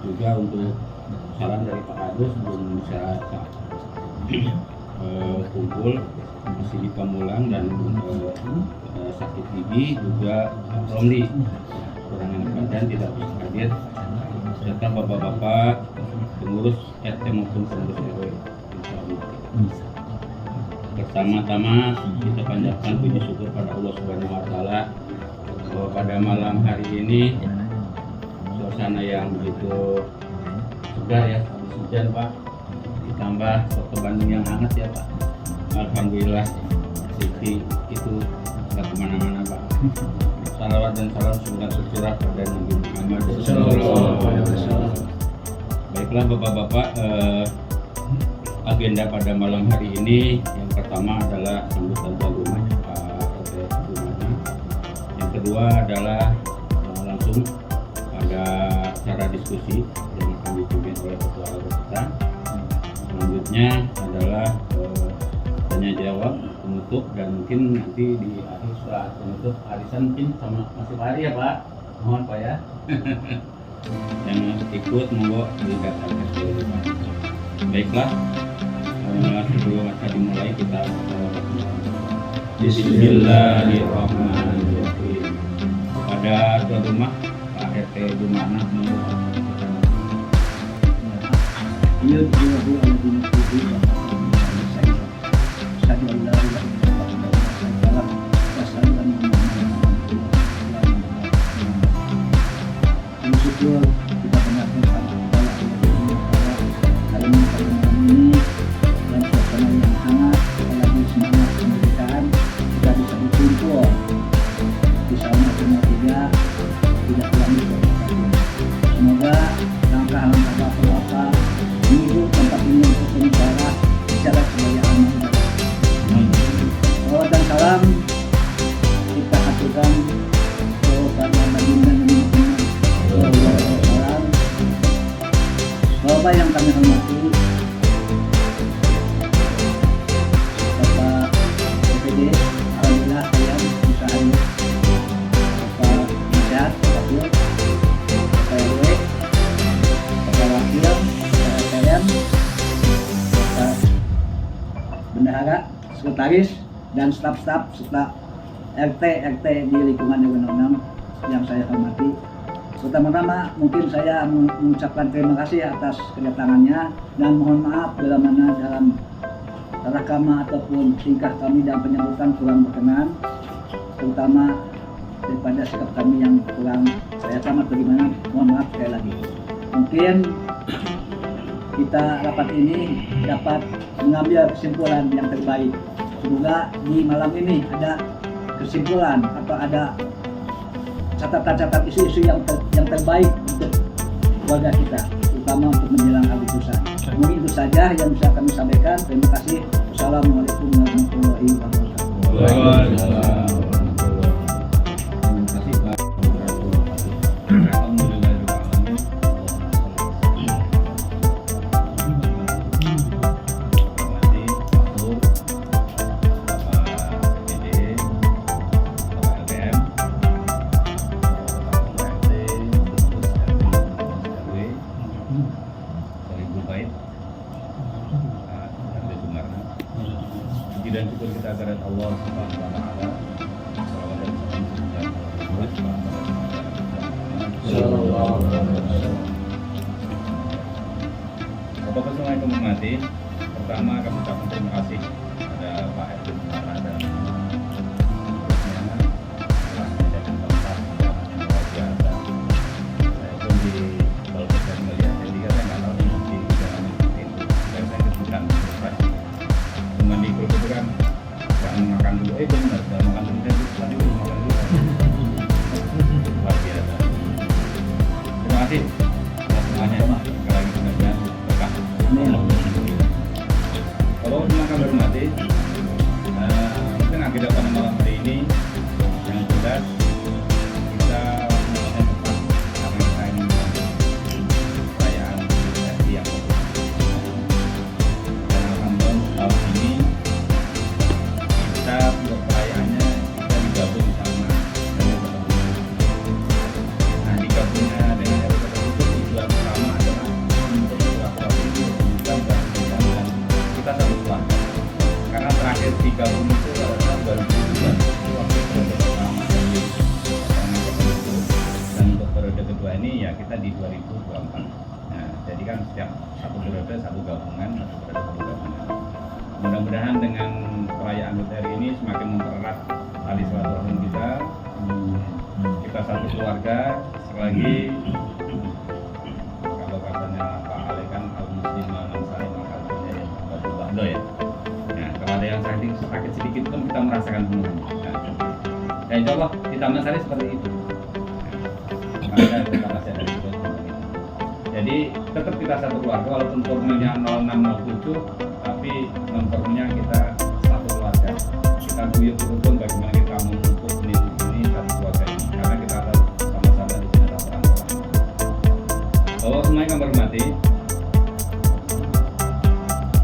juga untuk saran dari Pak Kadus belum bisa kumpul, masih di Pamulang, dan sakit gigi juga Romli kurang enak badan tidak bisa hadir, serta bapak-bapak pengurus RT maupun pengurus RW. Pertama-tama kita panjatkan puji syukur pada Allah Subhanahu wa Ta'ala bahwa pada malam hari ini suasana yang begitu segar ya, habis hujan Pak, ditambah soto Bandung yang hangat ya Pak. Alhamdulillah Siti itu nggak kemana-mana Pak. Salawat dan salam semoga tercurah pada Nabi Muhammad SAW. Baiklah Bapak-bapak, agenda pada malam hari ini yang pertama adalah sambutan rumah Pak RT Rumahnya. Yang kedua adalah langsung pada cara diskusi yang akan dipimpin oleh ketua RW kita. Selanjutnya adalah tanya jawab penutup, dan mungkin nanti di akhir setelah penutup arisan mungkin sama masih hari ya Pak, mohon Pak ya. Yang ikut monggo dikatakan dulu Pak. Baiklah, sebelum acara dimulai kita Bismillahirrahmanirrahim. Pada tuan rumah Pak RT Jumana monggo. Bersyukur kita panjatkan kepada Allah dalam ini dan suasana yang hangat, apalagi semangat kemerdekaan kita bisa berkumpul di sana semua tidak terlalu berkata. Semoga langkah-langkah bapak-bapak menuju tempat ini untuk berbicara secara sebagai amanah. Salawat dan salam kita aturkan kepada Nabi Muhammad. Bapak yang kami hormati, Bapak DPD, alhamdulillah saya bisa hadir. Bapak Nasihat, Bapak Gul, Bapak RW, Bapak Wakil, Bapak RTM, Bapak Bendahara, Sekretaris, dan staf-staf serta RT di lingkungan RW 06 yang saya hormati. Pertama-tama mungkin saya mengucapkan terima kasih atas kedatangannya dan mohon maaf dalam ragama ataupun tingkah kami dan penyambutan kurang berkenan, terutama daripada sikap kami yang kurang saya selamat bagaimana, mohon maaf sekali lagi. Mungkin kita rapat ini dapat mengambil kesimpulan yang terbaik. Semoga di malam ini ada kesimpulan atau ada catatan-catatan isu-isu yang terbaik untuk warga kita, terutama untuk menjelang Agustusan. Mungkin itu saja yang bisa kami sampaikan. Terima kasih. Wassalamualaikum warahmatullahi wabarakatuh. Dan syukur kita kepada Allah Subhanahu wa Ta'ala. Salawat dan salam Bapak semua yang kami hormati, pertama kami ucapkan terima kasih kepada Pak RT Jumana dan telah menyediakan tempat yang luar biasa. Saya pun di kalau saya melihat jadi saya nggak tahu di jalan itu, dan saya kesulitan berprestasi. Cuman di grup itu kan jangan makan dulu, benar, jangan makan dulu, tadi belum makan dulu. Luar biasa. Terima kasih atas semuanya. Sekali lagi mudah-mudahan berkah. Kalau cuma kami hormati, mungkin agenda pada malam hari ini yang jelas kita melakukan tepat karena kita ini perayaan sesi yang dan alhamdulillah tahun ini kita buat perayaannya kita digabung sama dengan teman-teman. Nah, digabungnya dengan teman-teman itu tujuan utama 2024. Nah, jadi kan setiap satu periode satu gabungan, satu periode satu gabungan. Mudah-mudahan dengan perayaan HUT RI ini semakin mempererat tali silaturahmi kita. Kita satu keluarga. Sekali lagi, kalau katanya Pak Ale kan al-muslim al-ansari maka ba'do ya. Nah, kalau ada yang sakit sedikit pun kita merasakan semuanya. Dan insya Allah di Taman Sari seperti itu. Makanya kita kasih dari itu. Jadi tetap kita satu keluarga walaupun formulnya 0607, tapi formulnya kita satu keluarga. Kita guyup rukun bagaimana kita memupuk ini satu keluarga ini. Karena kita ada sama-sama di sini ada orang-orang. Bahwa semuanya kami hormati.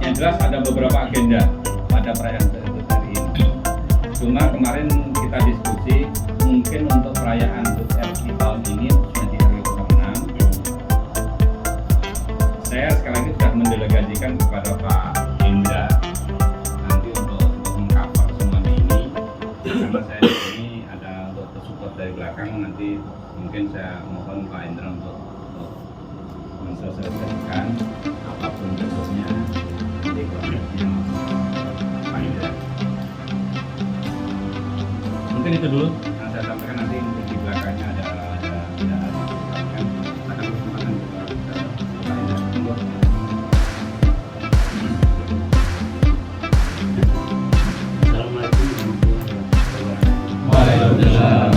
Yang jelas ada beberapa agenda pada perayaan HUT hari ini. Cuma kemarin kita diskusi mungkin untuk perayaan HUT RI tahun ini menjadi RW 6. Saya sekali lagi sudah mendelegasikan kepada Pak Indra nanti untuk mengcover semuanya ini. Karena saya di sini ada untuk support dari belakang, nanti mungkin saya mohon Pak Indra untuk mensosialisasikan apapun bentuknya di kelompoknya Pak Indra. Mungkin itu dulu yang saya sampaikan, nanti di belakangnya ada akan kesempatan kita Assalamualaikum warahmatullahi wabarakatuh. Waalaikumsalam.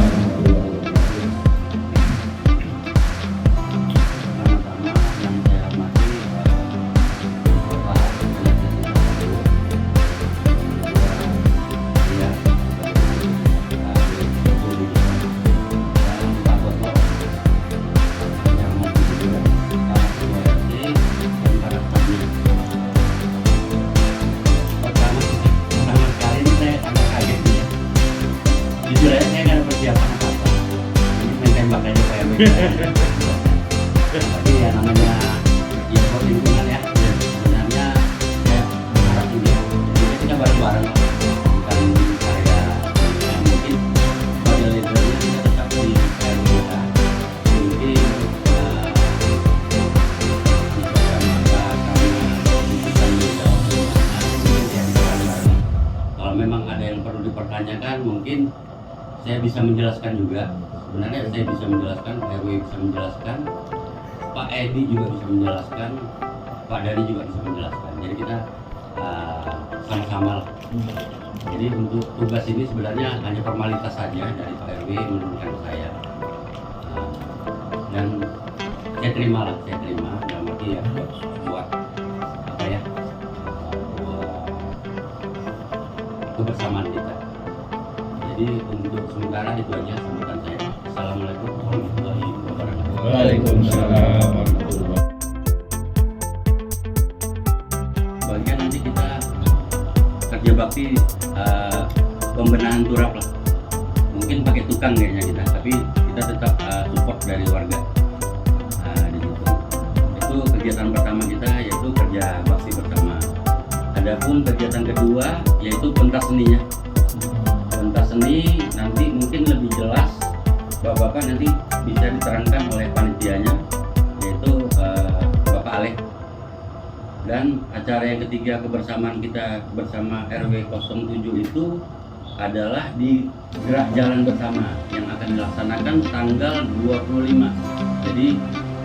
Pertama-tama yang saya hormati Bapak pertama sekali ini saya sangat kaget ya. Jujur aja saya nggak ada persiapan apa-apa. Ini main tembak aja saya begitu. Tapi ya namanya ya buat lingkungan ya. Sebenarnya saya berharap juga. Jadi kita bareng-bareng lah. Bukan karya yang mungkin model leadernya kita tetap di KRW kita. Mungkin kalau memang ada yang perlu dipertanyakan, mungkin saya bisa menjelaskan juga. Sebenarnya saya bisa menjelaskan, RW bisa menjelaskan, Pak Edi juga bisa menjelaskan, Pak Dhani juga bisa menjelaskan. Jadi kita sama-sama lah. Jadi untuk tugas ini sebenarnya hanya formalitas saja dari Pak RW menurunkan ke saya. Dan saya terima dalam arti ya buat apa ya, buat kebersamaan kita. Jadi untuk sementara itu aja sambutan saya. Assalamualaikum warahmatullahi wabarakatuh. Waalaikumsalam warahmatullahi. Bagian nanti kita kerja bakti pembenahan turap lah. Mungkin pakai tukang kayaknya kita, tapi kita tetap support dari warga. Di situ. Itu kegiatan pertama kita, yaitu kerja bakti bersama. Adapun kegiatan kedua yaitu pentas seninya. Pentas seni nanti mungkin lebih jelas Bapak-bapak nanti bisa diterangkan oleh panitianya, yaitu Bapak Ale. Dan acara yang ketiga kebersamaan kita bersama RW 07 itu adalah di gerak jalan bersama yang akan dilaksanakan tanggal 25. Jadi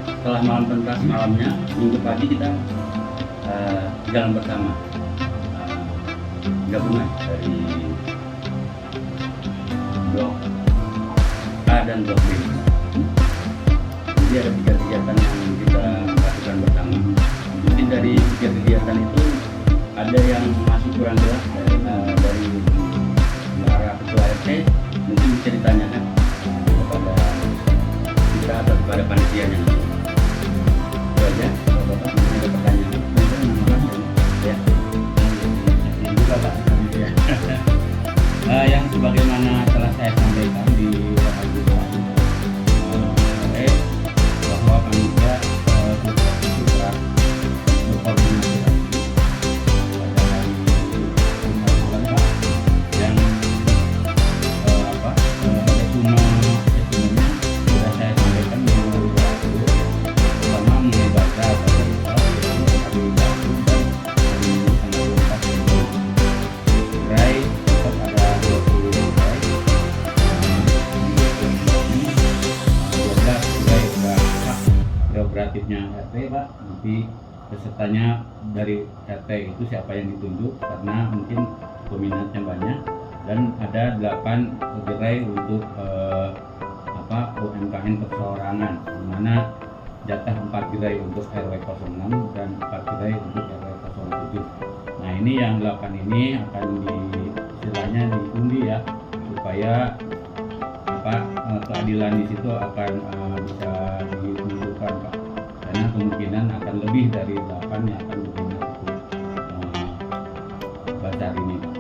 setelah malam pentas malamnya, minggu pagi kita jalan bersama gabungan dari blok A dan blok B. Jadi ada 3 kegiatan yang kita lakukan bersama. Mungkin dari 3 kegiatan itu ada yang masih kurang jelas dari para ketua RT, mungkin bisa ditanyakan kepada kita atau kepada panitianya. Itu aja. Kalau Bapak mungkin ada pertanyaan, ya. Ini juga Pak. Yang sebagaimana telah saya sampaikan di Wahabudhan bahwa panitia sudah berkoordinasi lagi pada hari inisiatifnya RT Pak, nanti pesertanya dari RT itu siapa yang ditunjuk karena mungkin peminatnya banyak, dan ada 8 gerai untuk UMKM perseorangan, di mana jatah 4 gerai untuk RW 06 dan 4 gerai untuk RW 07. Nah ini yang 8 ini akan istilahnya diundi ya, supaya keadilan di situ akan bisa ditunjukkan Pak, karena kemungkinan akan lebih dari 8 yang akan berminat untuk bazar ini Pak.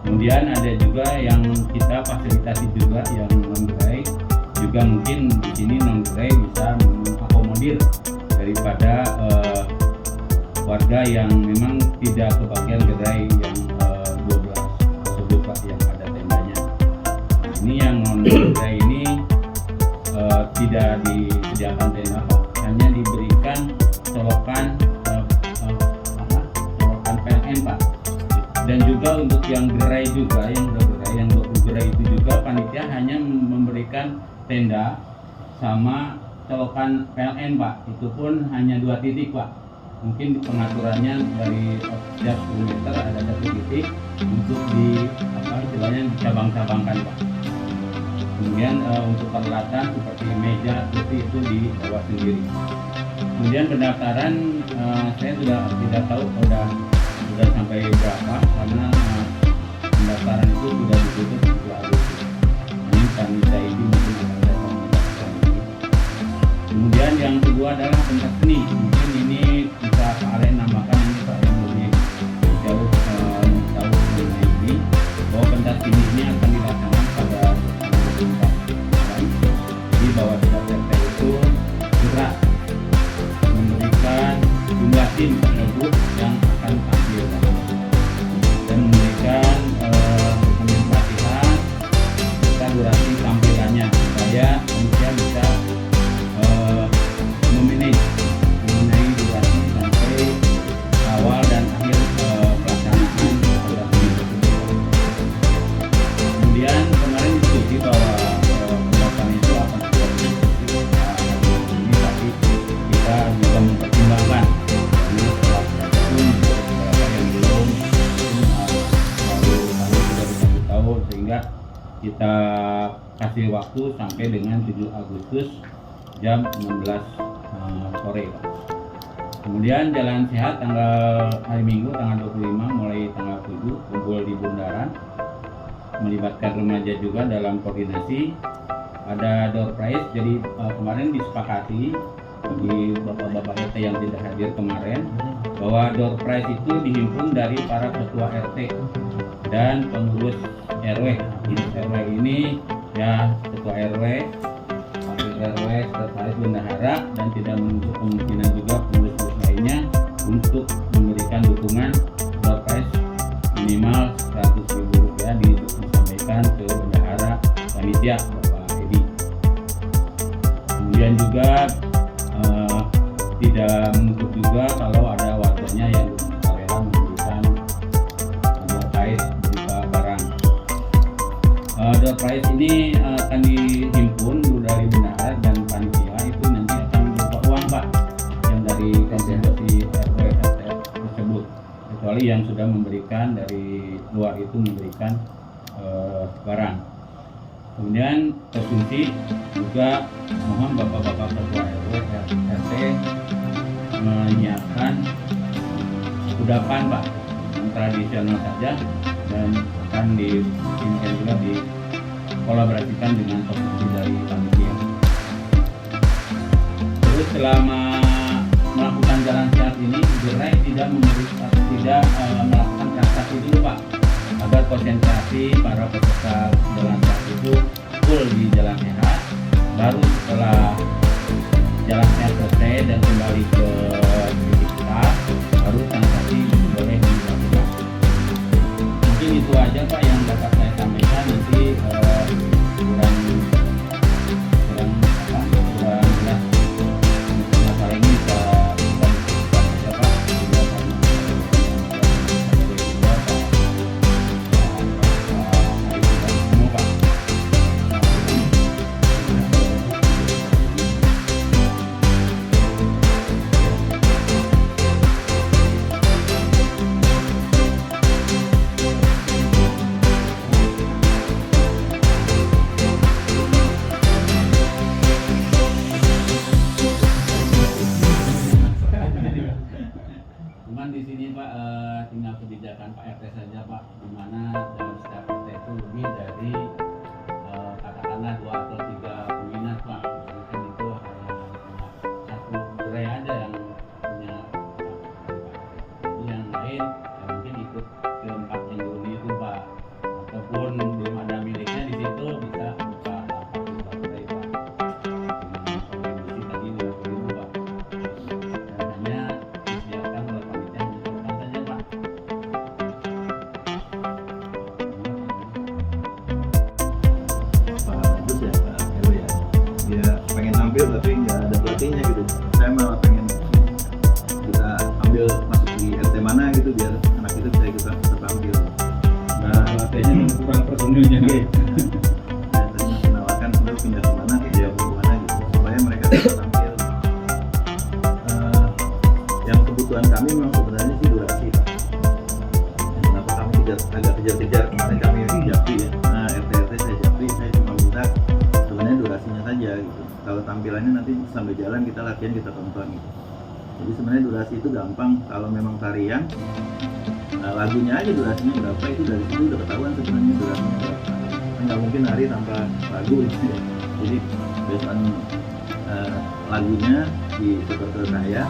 Kemudian ada juga yang kita fasilitasi juga yang non-gerai, juga mungkin di sini non-gerai bisa mengakomodir daripada warga yang memang tidak kebagian gerai yang 12 tersebut Pak, yang ada tendanya. Nah, ini yang non-gerai ini tidak disediakan tenda Pak, hanya diberikan colokan colokan PLN Pak. Dan juga untuk yang gerai juga, yang 20 gerai itu juga panitia hanya memberikan tenda sama colokan PLN Pak, itu pun hanya 2 titik Pak. Mungkin pengaturannya dari setiap 10 meter ada 1 titik untuk istilahnya dicabang-cabangkan Pak. Kemudian untuk peralatan seperti meja, kursi itu dibawa sendiri. Kemudian pendaftaran saya sudah tidak tahu sudah sampai berapa, karena pendaftaran itu sudah ditutup 2 Agustus. Ini panitia ini mungkin akan saya komunikasikan ini. Kemudian yang kedua adalah pentas seni. Mungkin ini bisa Pak Alen nambahkan ini Pak, yang lebih jauh tahu mengenai ini, bahwa pentas seni ini akan dilaksanakan pada 24 di bawah setiap RT itu gerak memberikan jumlah tim tersebut yang akan tampil dan memberikan dokumen pelatihan serta durasi tampilannya, supaya manusia bisa mengenai durasi sampai awal dan akhir pelaksanaan pada seni tersebut. Kemudian kemarin diskusi bahwa pendaftaran itu akan ini, tapi kita juga mempertimbangkan ini setelah pun beberapa yang belum baru sudah 1 tahun, sehingga kita kasih waktu sampai dengan 7 Agustus jam 16 sore Pak. Kemudian jalan sehat hari Minggu tanggal 25 mulai tanggal 7 kumpul di Bundaran, melibatkan remaja juga dalam koordinasi. Ada door prize, jadi kemarin disepakati bagi bapak-bapak RT yang tidak hadir kemarin, bahwa door prize itu dihimpun dari para ketua RT dan pengurus RW. RW ini ya ketua RW, wakil RW, sekretaris bendahara, dan tidak menutup kemungkinan juga pengurus lainnya untuk memberikan dukungan door prize minimal Rp100.000 disampaikan ke bendahara panitia Bapak Edi. Kemudian juga tidak menutup juga kalau ada warganya yang rela memberikan door prize berupa barang. Door prize ini akan dihimpun dari bendahara dan panitia, itu nanti akan berupa uang Pak, yang dari kontribusi RW RT tersebut, kecuali yang sudah memberikan dari luar itu memberikan barang. Kemudian konsumsi juga mohon bapak-bapak ketua RW RT menyiapkan kudapan Pak, yang tradisional saja, dan akan diizinkan juga dikolaborasikan dengan konsumsi dari panitia. Terus selama melakukan jalan sehat ini, gerai tidak melakukan transaksi dulu Pak, agar konsentrasi para peserta jalan sehat itu full di jalan sehat. Baru setelah jalan sehat selesai dan kembali ke titik start, baru transaksi boleh dilakukan. Mungkin itu aja Pak yang dapat saya sampaikan. Nanti kurang jelas masalah ini bisa diskusikan aja Pak. Cuman di sini Pak tinggal kebijakan Pak RT saja Pak, di mana dalam setiap RT itu lebih dari katakanlah 2 atau 3 peminat Pak. Misalkan itu satu gerai aja yang punya Pak. Yang lain ya mungkin ikut ke 4 yang dihuni itu Pak. Ataupun belum ada miliknya di situ bisa buka lapak gerai Pak. Dengan kondisi tadi 50.000 Pak. Dan hanya disediakan oleh panitia menyetorkan saja Pak. Pak Agus ya, Pak RW ya. Dia pengen tampil tapi nggak ada pelatihnya gitu. Saya malah pengen kita ambil masuk di RT mana gitu biar anak itu bisa ikut tampil. Nah, pelatihnya kurang personilnya. dan tadi menawarkan untuk pindah kemana ke Jayapura gitu supaya mereka bisa tampil. Yang kebutuhan kami memang sebenarnya sih durasi Pak. Kenapa kami agak kejar-kejar kemarin kami japri ya. Nah RT saya japri, saya cuma minta sebenarnya durasinya saja gitu. Kalau tampilannya nanti sambil jalan kita latihan kita tonton gitu. Jadi sebenarnya durasi itu gampang kalau memang tarian. Lagunya aja durasinya berapa itu dari situ udah ketahuan sebenarnya durasinya berapa. Kan nggak mungkin hari tanpa lagu gitu ya. Jadi based on lagunya di seperti saya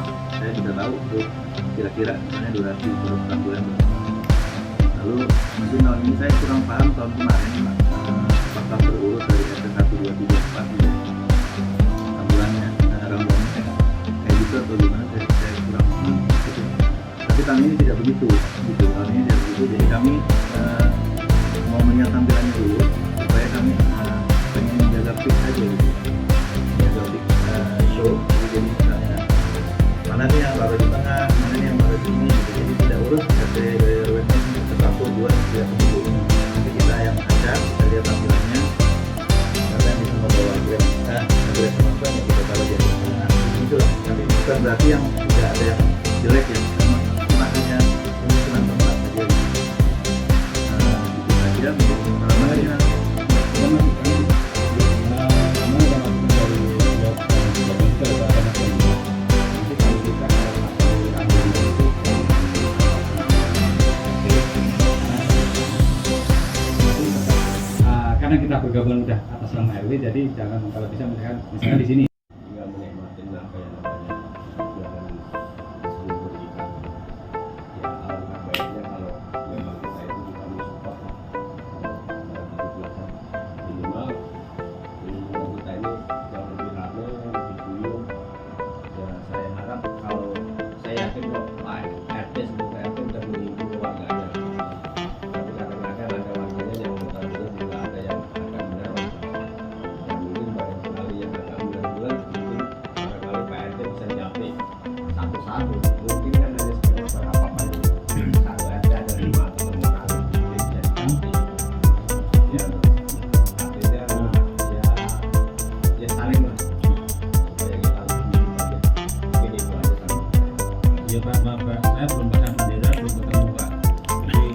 sudah tahu tuh kira-kira misalnya durasi untuk tampilan berapa. Lalu mungkin tahun ini saya kurang paham tahun kemarin Pak, apakah berurut dari RT 1, 2, 3, 4 gitu tampilannya, rambuannya kayak gitu atau gimana saya kurang paham gitu. Tapi tahun ini tidak begitu gitu, tahun ini tidak begitu, jadi kami mau melihat tampilannya dulu supaya kami pengen menjaga fit aja gitu, menjaga fit show. Jadi misalnya mana nih yang baru di tengah, mana nih yang baru di sini gitu. Jadi tidak urus RT RW satu dua tiga sepuluh. Nanti kita yang ada kita lihat tampilannya. Nanti yang bisa membawa grade teman-teman yang kita taruh di tengah. Itulah. Tapi bukan berarti yang tidak ada yang jelek ya. Cuma hanya penyusunan tempat saja. Gitu saja. Mana Karena kita bergabung udah atas nama RW, jadi jangan kalau bisa misalkan di sini. Juga menikmati apa yang namanya jalan sebelum berjika. Ya alangkah baiknya kalau memang kita itu juga mensupport minimal lingkungan kita ini jauh lebih ramai, lebih guyup. Ya saya harap kalau saya yakin kok Pak RT sebagai RT sudah menghibur warganya. Tapi kadang-kadang ada warganya yang benar-benar juga ada yang agak meneror. Dan mungkin banyak sekali yang agak meneror, mungkin barangkali Pak RT bisa japri satu-satu. Mungkin kan hanya sekedar berapa banyak satu RT ada 5 atau 6 kali mungkin jadi japri. Ya artinya ya saling lah supaya kita lebih aja. Mungkin itu aja sama. Iya Pak, maaf Pak, saya belum pasang bendera, belum ketemu Pak. Jadi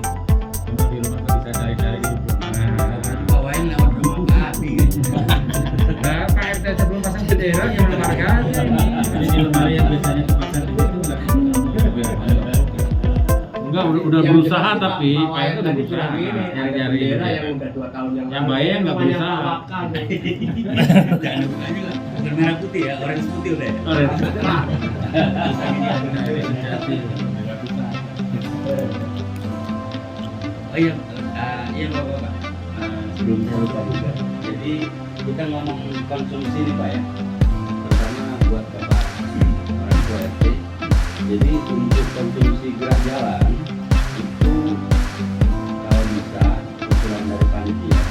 cuma di rumah Pak bisa cari-cari di bawain lewat rumah kami kan. Nah, Pak RT sebelum pasang bendera yang keluarga jadi di lemari yang biasanya dipasang itu enggak. Enggak, udah berusaha tapi Pak RT udah berusaha nyari-nyari yang udah 2 tahun yang bayang nggak berusaha. Jangan bukan juga. Bukan merah putih ya, orange putih udah ya. Oh iya, iya Bapak. Sebelum saya lupa juga. Jadi kita ngomong konsumsi nih Pak ya, terutama buat Bapak orang tua RT. Jadi untuk konsumsi gerak jalan itu kalau bisa usulan dari panitia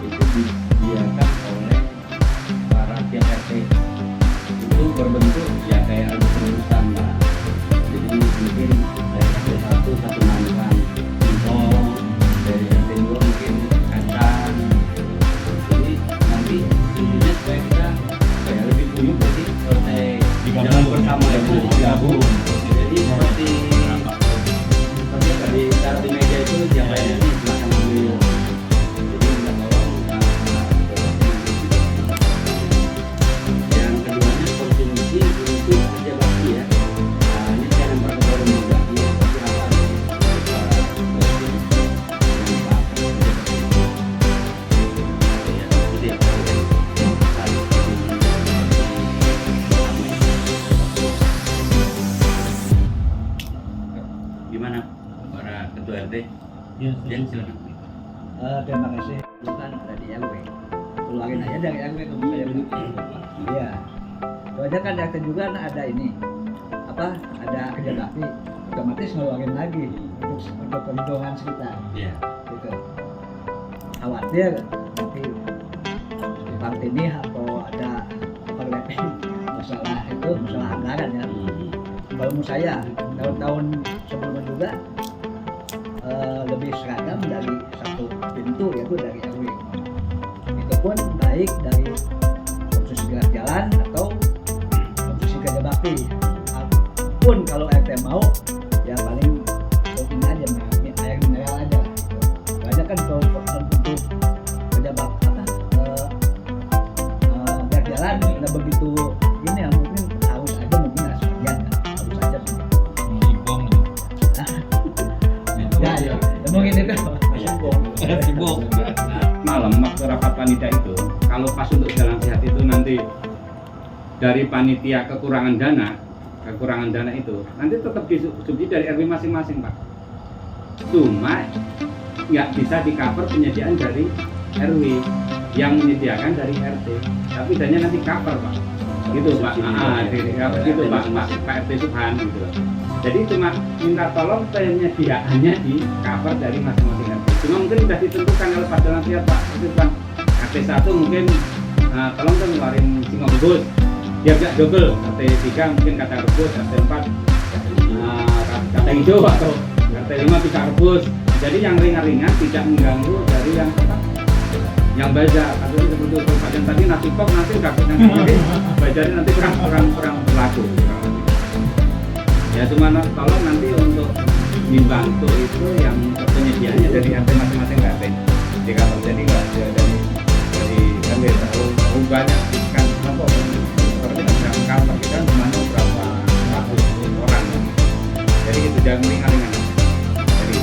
itu disediakan oleh para tiap RT. Itu berbentuk ya kayak ada perusahaan Pak. Jadi mungkin dari RT 1 satu nangkang singkong, dari RT 2 mungkin kacang. Jadi nanti intinya supaya kita kayak lebih guyup, jadi selesai jalan bersama itu digabung. Jadi seperti tadi taruh di meja itu siapa yang ini silakan ambil. Jadi minta tolong yang keduanya konsumsi untuk kerja bakti ya. Ini saya lempar ke forum juga. gimana para ketua RT? Ya, Jen, silakan. Terima kasih. Bukan dari RW. Keluarin aja dari RW ke saya begitu. Iya. Soalnya kan RT juga ada ini. Ada kerja bakti. Otomatis ngeluarin lagi untuk perlindungan sekitar. Iya. Gitu. Khawatir nanti di partai ini atau ada overlapping masalah anggaran ya. Kalau menurut saya tahun-tahun sebelumnya juga lebih seragam dari satu pintu, yaitu dari RW. Itu pun baik dari konstruksi gerak jalan atau konstruksi kerja bakti. Pun kalau RT mau ya paling ini aja air mineral aja. Banyak kan kalau untuk kerja bakti gerak jalan nggak begitu ini ya, mungkin harus aja mungkin sebagian harus aja ya mungkin itu sibuk. Malam waktu rapat panitia itu, kalau pas untuk jalan sehat itu nanti dari panitia kekurangan dana itu nanti tetap disubsidi dari RW masing-masing, Pak. Cuma nggak bisa di cover penyediaan dari RW yang menyediakan dari RT, tapi dananya nanti cover, Pak. Gitu, Pak. Gitu, Pak RT Subhan gitu. Jadi cuma minta tolong penyediaannya di cover dari masing-masing RT. Cuma mungkin sudah ditentukan oleh Pak Dalam Siap, Pak. Itu Pak RT 1 mungkin tolong kan ngeluarin singkong rebus biar gak double. RT 3 mungkin kata rebus, RT 4 kata hijau atau RT 5 bisa rebus. Jadi yang ringan-ringan tidak mengganggu dari yang baja. Atau seperti itu Pak, dan tadi nasi kok nanti udah punya sendiri, bajanya nanti kurang berlaku. Ya cuma tolong nanti untuk dibantu itu yang penyediaannya dari RT masing-masing RT di kantor. Jadi nggak dari RW terlalu banyak kan kelompok seperti kantor kita cuma berapa ratus orang. Jadi itu jangan ringan-ringan. Jadi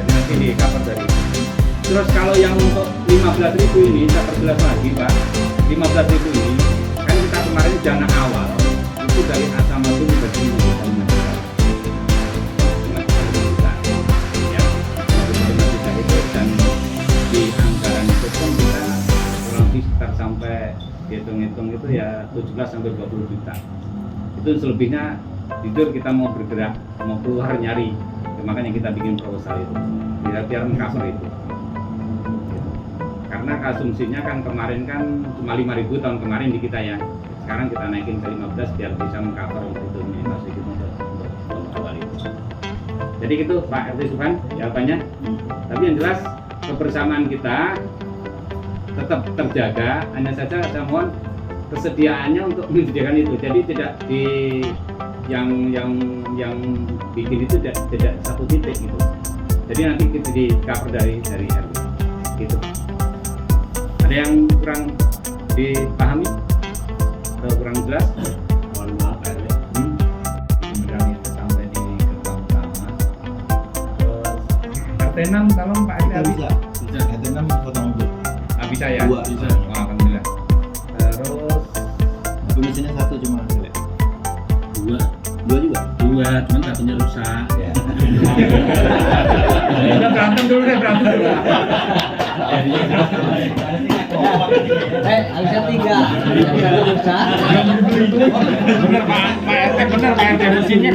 nanti di cover dari. Terus kalau yang untuk 15.000 ini saya perjelas lagi, Pak. 15.000 ini kan kita kemarin dana awal itu dari Asama itu berjumlah dan di anggaran itu kan kita kurang lebih sekitar sampai hitung-hitung itu ya 17 sampai 20 juta. Itu selebihnya tidur kita mau bergerak, mau keluar nyari. Makanya kita bikin proposal itu biar mengcover itu. Karena asumsinya kan kemarin kan cuma 5.000 tahun kemarin di kita ya. Sekarang kita naikin ke 15 biar bisa mengcover itu masih gitu untuk awal itu. Jadi gitu Pak RT Subhan jawabannya. Tapi yang jelas kebersamaan kita tetap terjaga, hanya saja saya mohon kesediaannya untuk menyediakan itu. Jadi tidak di yang bikin itu tidak satu titik gitu. Jadi nanti kita di cover dari RW gitu. Ada yang kurang dipahami atau kurang jelas? Mohon maaf RW. Kemudian itu sampai di gerbang utama. Terus RT 6 tolong Pak RT Bisa. RT 6 foto mobil. Bisa ya? Dua, bisa. Wah, alhamdulillah. Terus Tapi mesinnya satu cuma RW. Dua juga. Cuman satunya rusak. Ya. udah berantem dulu. harusnya 3 yang satu rusak Bener Pak RT, bener Pak RT mesinnya